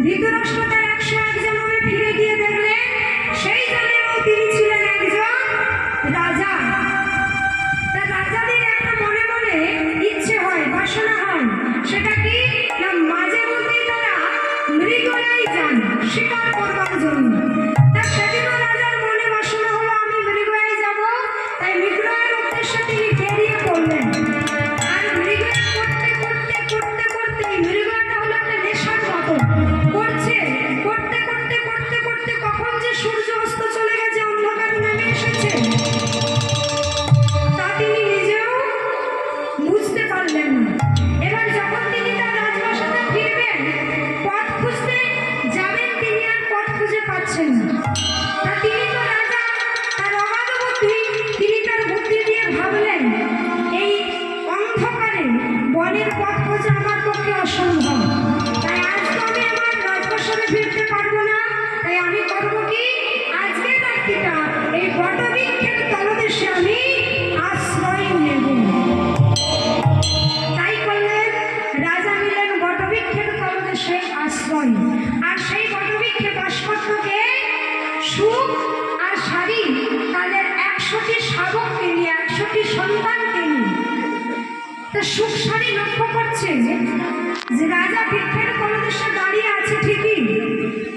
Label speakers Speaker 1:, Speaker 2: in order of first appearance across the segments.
Speaker 1: ধৃতরাষ্ট্র তার 101 জন্মে ফিরে গিয়ে দেখলেন সেই জন্মেও তিনি ছিলেন একজন রাজা। তার রাজাদের একটা মনে মনে ইচ্ছে হয়, বাসনা হয়, সেটা কি না মাঝে মধ্যেই তারা মৃগয়ায় যান শিকার করবার জন্য। তার সেদিনও রাজার মনে বাসনা হলো আমি মৃগয়ায় যাব, তাই মৃগয়ার উদ্দেশ্যে তিনি বেরিয়ে পড়লেন। আর মৃগয়া করতে করতে করতে করতে মৃগয়াটা হলো একটা নেশার মতো করছে, করতে করতে করতে করতে কখন যে সূর্য অস্ত চলে গেছে, অন্ধকার নেমে এসেছে, তা তিনি নিজেও বুঝতে পারলেন না। এবার যখন তিনি তার রাজপ্রাসাদে ফিরবেন, পথ খুঁজতে যাবেন, তিনি আর পথ খুঁজে পাচ্ছেন না। তা তিনি তো রাজা, তার অগাধ বুদ্ধি, তিনি তার বুদ্ধি দিয়ে ভাবলেন এই অন্ধকারে বনের পথ খোঁজা আমার পক্ষে অসম্ভব, তাই আজ তো আমি আমার রাজপ্রাসাদে ফিরতে পারবো না। তাই আমি করবো কি, আজকের রাত্রিটা এই বটবৃক্ষের তলদেশে আমি আশ্রয় নেব। তাই করলেন, রাজা নিলেন বটবৃক্ষের তলদেশে আশ্রয়। আর সেই বটবৃক্ষে বাস করত কে? সুখ আর শারী, তাদের 100টি শাবককে নিয়ে, 100টি সন্তানকে নিয়ে। তা সুখ শারী লক্ষ্য করছে যে রাজা বৃক্ষের তলদেশে দাঁড়িয়ে আছে ঠিকই,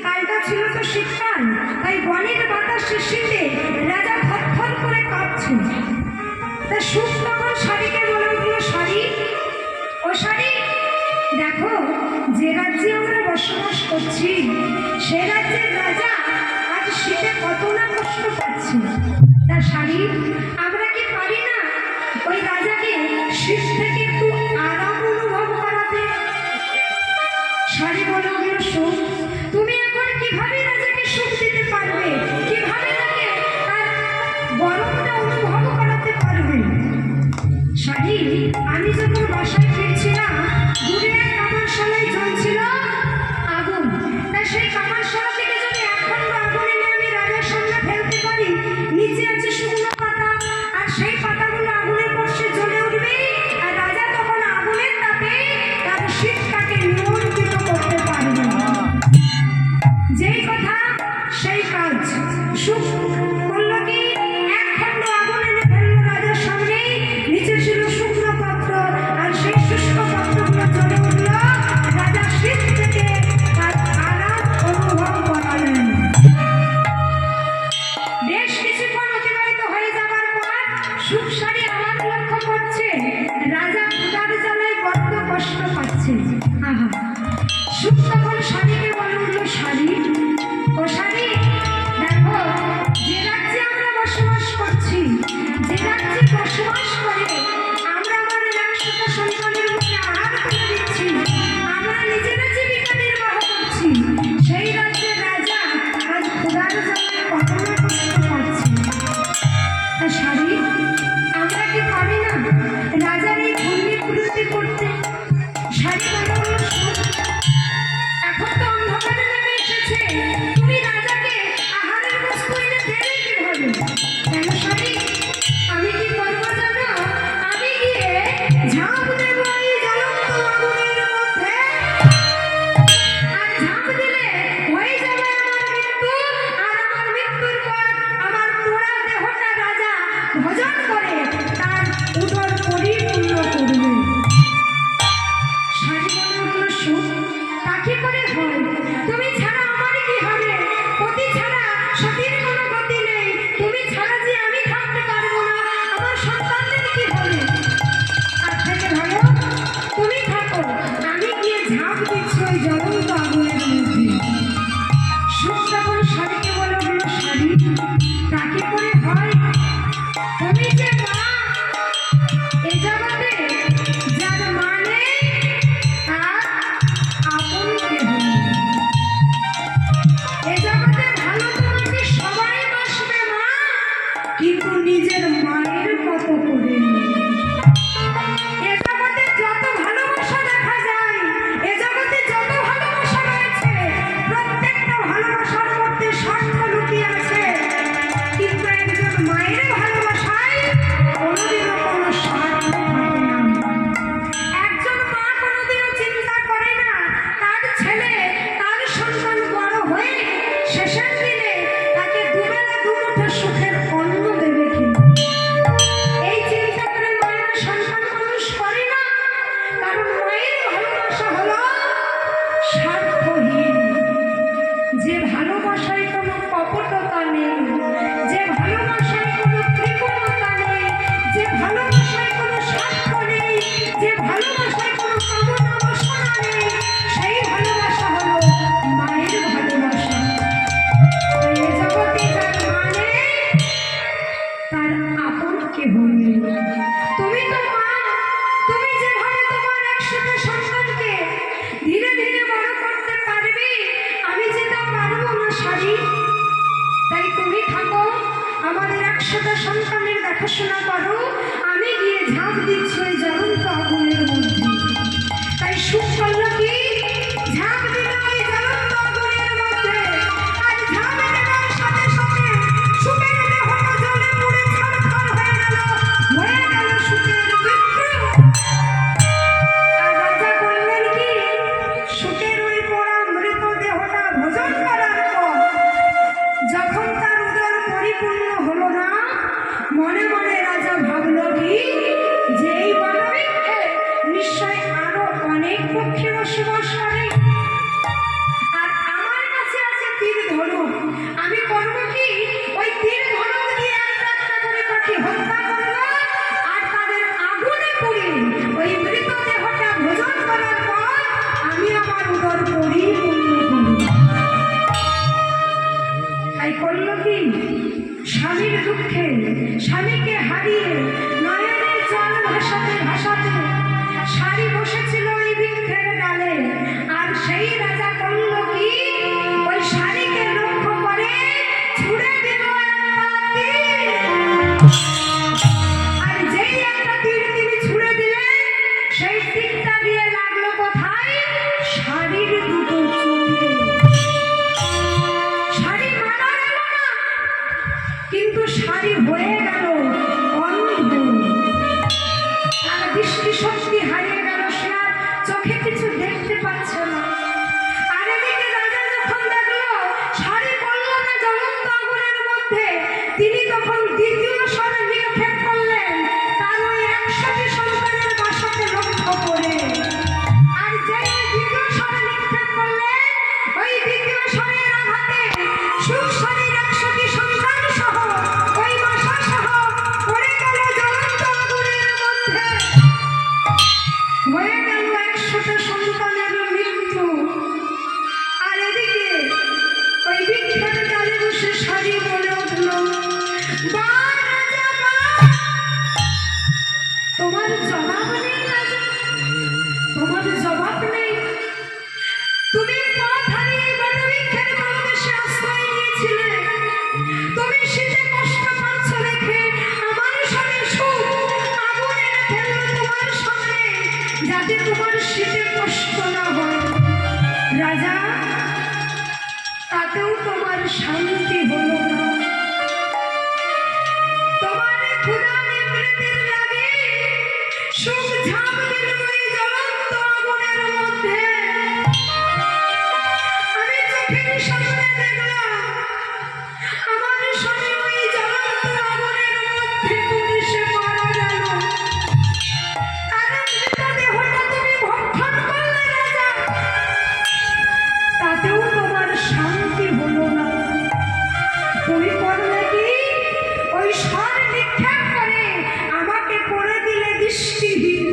Speaker 1: কালটা ছিল তো শীতকাল, তাই বনের বাতাসে শীতে রাজা থরথর করে কাঁপছে। তা সুখ তখন শারীকে বলে উঠল, শারী, ও শারী, দেখো যে রাজ্যে আমরা বসবাস করছি সে রাজ্যের রাজা আজ শীতে কত না কষ্ট পাচ্ছে। তা শারী, আমরা কি পারি না ওই রাজাকে শীত থেকে একটু আরাম অনুভব করাতে? শারী বলে উঠল, সুখ, তুমি এখন কিভাবে রাজাকে সুখ দিতে পারবে, কিভাবে তাকে তার গরমটা অনুভব করাতে পারবে? শারী, আমি যখন বাসায় ফিরছিলাম, দূরে এক কামারশালায় জ্বলছিল আগুন। তাই সেই কামারশালা থেকে যদি 1 খণ্ড আগুন এনে আমি রাজার সামনে ফেলতে পারি, নিচে আছে শুকনো পাতা, আর সেই পাতাগুলো আগুনের পর্শে জ্বলে উঠবে, আর রাজা তখন আগুনের তাপে তার শীতটাকে নিয়ন্ত্রিত করতে পারবে। যেই কথা সেই কাজ। সুখ করল কি, 1 খণ্ড আগুন এনে ফেললো রাজার সামনে, নিচে ছিল শুকনো পাত্র, আর সেই শুষ্ক পাত্রগুলো জ্বলে উঠল, রাজা শীত থেকে তার আরাম অনুভব করালেন। বেশ কিছুক্ষণ অতিবাহিত হয়ে যাবার পর সুখ শারী আবার লক্ষ্য করছে রাজা ক্ষুধার জ্বালায় বড্ড কষ্ট পাচ্ছে। আহা, সুখ তখন শারীকে বলে উঠল, শারী, ও শারী, দেখো যে রাজ্যে আমরা বসবাস করছি, যে রাজ্যে বসবাস করে আমরা আমাদের 100টা সন্তানের মুখে আহার তুলে দিচ্ছি, আমরা নিজেরা জীবিকা নির্বাহ করছি, সেই রাজ্যের রাজা আজ ক্ষুধার জ্বালায় কত না কষ্ট পাচ্ছে। তা শারী, আমরা কি পারি না রাজার এই ধর্মী প্রবৃত্তি করতে? শারী বলে উঠল, সুখ, 100টা সন্তানের দেখাশোনা করো, আমি গিয়ে ঝাঁপ দিচ্ছি ওই জ্বলন্ত আগুনের মধ্যে। তাই সুখ করলো কি, ঝাঁপ দিল ওই জ্বলন্ত আগুনের মধ্যে। আর ঝাঁপ দেওয়ার সাথে সাথে সুখের দেহটা জ্বলে পুড়ে ছারখার হয়ে গেল সুখের মৃত্যু। আর রাজা বললেন কি, সুখের ওই পোড়া মৃত দেহটা ভোজন করার পর যখন তার উদর পরিপূর্ণ হলো না, মনে মনে রাজা ভাবল কি, যে এই বনবৃক্ষে নিশ্চয় আরো অনেক পক্ষী বসবাস করে, আর আমার কাছে আছে তীর ধনুক। আমি করবো কি, ওই তীর ধনুক দিয়ে একটা একটা করে পাখি হত্যা করবো, আর তাদের আগুনে পুড়ে ওই মৃত দেহটা ভোজন করার পর আমি আমার উদর পরিপূর্ণ করব। তাই করলো কি, স্বামীর দুঃখে, স্বামীকে হারিয়ে নয়নের জল ভাসাতে ভাসাতে শাড়ি বসেছিল ওই বৃক্ষের ডালে। আর সেই রাজা করলো কি, ওই শাড়িকে লক্ষ্য করে ছুড়ে দিল একটা তীর। আর যেই একটা তীর তিনি ছুড়ে দিলেন, সেই তীরটা গিয়ে লাগলো কোথায়, শাড়ির দুটো চোখে। শাড়ি মারা গেল না, কিন্তু শাড়ি হয়ে গেল অন্ধ। আর দৃষ্টি শক্তি হারিয়ে গেল, সে আর চোখে কিছু দেখতে পাচ্ছে না। আর এদিকে রাজা যখন দেখলো শাড়ি পড়ল না জ্বলন্ত আগুনের মধ্যে, তিনি তখন দ্বিতীয় স্বরে নিক্ষেপ করলেন তার ওই 100টি সন্তানের বাসাকে লক্ষ্য করে। আর যেই দ্বিতীয় স্বরে নিক্ষেপ করলেন, ওই দ্বিতীয় স্বরের আঘাতে সুখ শাড়ির 100টি সন্তান সহ ওই বাসা সহ পড়ে গেল জ্বলন্ত আগুনের মধ্যে। হয়ে গেল 100টা সন্তানের মৃত্যু। আর এদিকে ওই বৃক্ষের ডালে বসে শাড়ি বলে উঠল, বা রাজা বা, তোমার জবাব নেই রাজা, তোমার জবাব নেই। তুমি পথ হারিয়ে বনবৃক্ষের তলদেশে আশ্রয় নিয়েছিলে, তুমি শীতে কষ্ট পাচ্ছ দেখে আমার স্বামী সুখ আগুন এনে ফেললো তোমার সামনে, যাতে তোমার শীতে কষ্ট না হয়। রাজা, তাতেও তোমার শান্তি হলো না। তোমার ক্ষুধা নিবৃত্তির লাগে সুখ ঝাঁপ দিল ওই জ্বলন্ত আগুনের মধ্যে। আমি চোখের সামনে দেখলাম আমার স্বামী ওই জ্বলন্ত আগুনের মধ্যে পুড়ে সে মারা গেল। তার মৃত দেহটা তুমি ভক্ষণ করলে রাজা, তাতেও তোমার শান্তি হলো না। তুমি করলে কি, ওই স্বর নিক্ষেপ করে আমাকে করে দিলে দৃষ্টিহীন।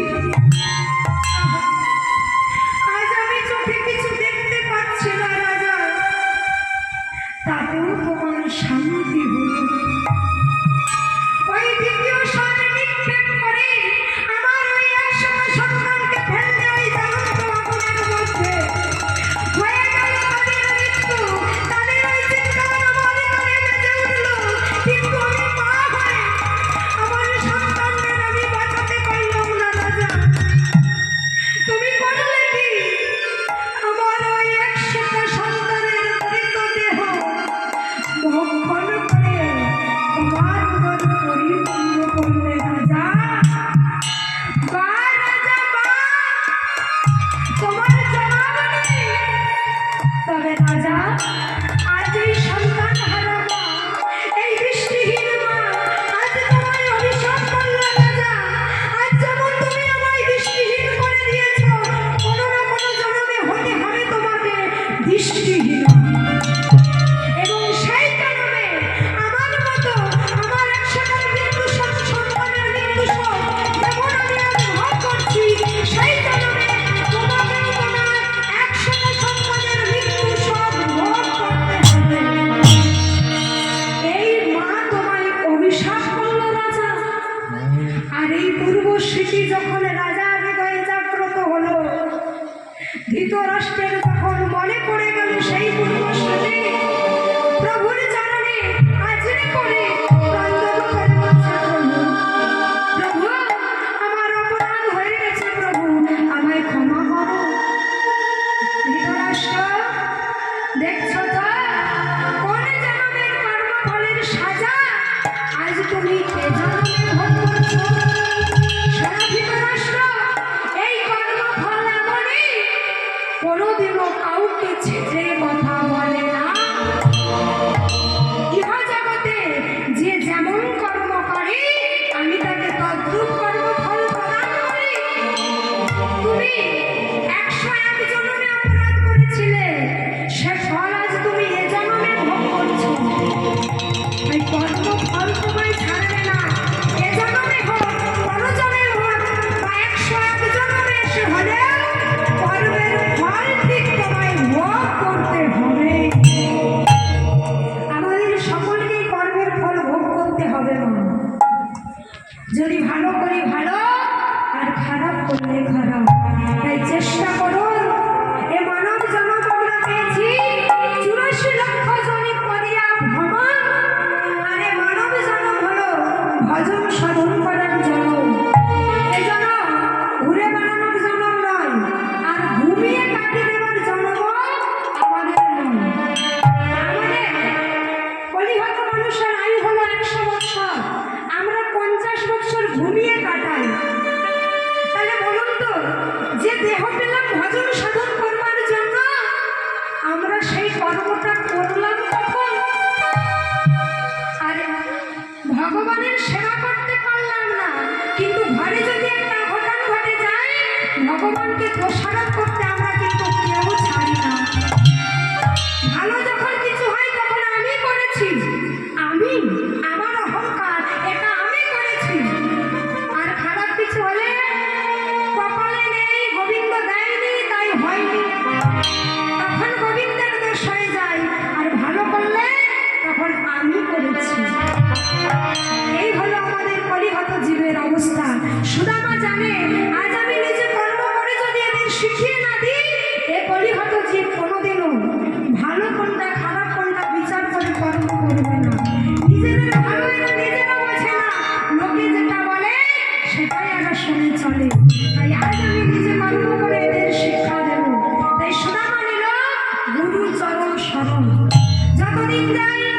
Speaker 1: আজ আমি চোখে কিছু দেখতে পাচ্ছি না রাজা, তাতেও তোমার শান্তি হলো না। ওই দ্বিতীয় স্বর নিক্ষেপ করে আমার ওই 100টা সন্তানকে ফেললে ওই জ্বলন্ত আগুনের মধ্যে। হয়ে গেল তাদের মৃত্যু। তাদের ওই চিৎকার আমার কানে বেজে উঠল, কিন্তু আমি মা হয়ে আমার সন্তানদের আমি বাঁচাতে পারলাম না রাজা। তুমি করলে কি, আমার ওই 100টা সন্তানের মৃতদেহ ভক্ষণ করে তোমার উদর পরিপূর্ণ করলে রাজা। বা রাজা বা, তোমার জবাব নেই। তবে রাজা, আজ এই সন্তান হারা মা, এই দৃষ্টিহীন মা আজ তোমায় অভিশাপ করলো রাজা। আজ যেমন তুমি আমায় দৃষ্টিহীন করে দিয়েছ, কোনো না কোনো জন্মে হতে হবে তোমাকে দৃষ্টিহীন। এবং সেই কারণে আমার মতো আমার 100টা মৃত্যু সন্তানের মৃত্যু সহ যেমন আমি আজ ভোগ করছি, সেই কারণে তোমাকেও তোমার 100টা সন্তানের মৃত্যু সব ভোগ করতে হবে। এই মা তোমায় অভিশাপ করলো রাজা। আর এই পূর্ব স্মৃতি যখন রাজার হৃদয়ে জাগ্রত হলো, ধৃতরাষ্ট্রের যখন মনে পড়ে গেল সেই পূর্ব স্মৃতি, প্রভুর চরণে আজরে করে ক্রন্দন তুমি 101 জন্মে অপরাধ করেছিলে, সে ফল আজ তুমি এ জন্মে ভোগ করছো। এই কর্ম ফল তোমায় ছাড়বে না, এ জন্মে হোক, পরজন্মে হোক, বা 101 জন্মে এসে হলেও কর্মের ফল ঠিক তোমায় ভোগ করতে হবে। আমাদের সকলকেই কর্মের ফল ভোগ করতে হবে মা। যদি ভালো করি ভালো, আর খারাপ করলে খারাপ। তাই চেষ্টা করুন। এ মানব জন্ম আমরা পেয়েছি 84 লক্ষ জনি করিয়া ভ্রমণ, আর এ মানব জন্ম হলো ভজন সাধন করার জন্ম। এ জন্ম ঘুরে বেড়ানোর জন্ম নয়, আর ঘুমিয়ে কাটিয়ে দেওয়ার জন্ম আমাদের নয়। আমাদের কলিহত মানুষের আয়ু হলো 100 বছর, আমরা 50 বছর ঘুমিয়ে কাটাই। তাহলে বলুন তো, যে দেহ পেলাম ভজন সাধন করবার জন্য, আমরা সেই কর্মটা করলাম কখন? আর ভগবানের সেবা করতে পারলাম না, কিন্তু ঘরে যদি একটা অঘটন ঘটে যায়, ভগবানকে দোষারোপ করতে আমরা কিন্তু কেউ ছাড়ি না। ভালো যখন কিছু হয় তখন আমি করেছি, আমি, আমার অহংকার, এটা আমি করেছি। আর খারাপ কিছু হলে কপালে নেই, গোবিন্দ দেয়নি, তাই হয়নি, তখন গোবিন্দের দোষ হয়ে যায়। আর ভালো করলে তখন আমি করেছি। এই হলো আমাদের কলিহত জীবের অবস্থা। সুদামা জানে, আজ আমি নিজে কর্ম করে যদি এদের শিখিয়ে না দিই, এ কলিহত জীব কোনোদিনও ভালো কোনটা খারাপ কোনটা বিচার করে কর্ম করবে না। নিজেদের ভালো এরা নিজেরা বোঝে না, লোকে যেটা বলে সেটাই এরা শুনে চলে। তাই আজ আমি নিজে কর্ম করে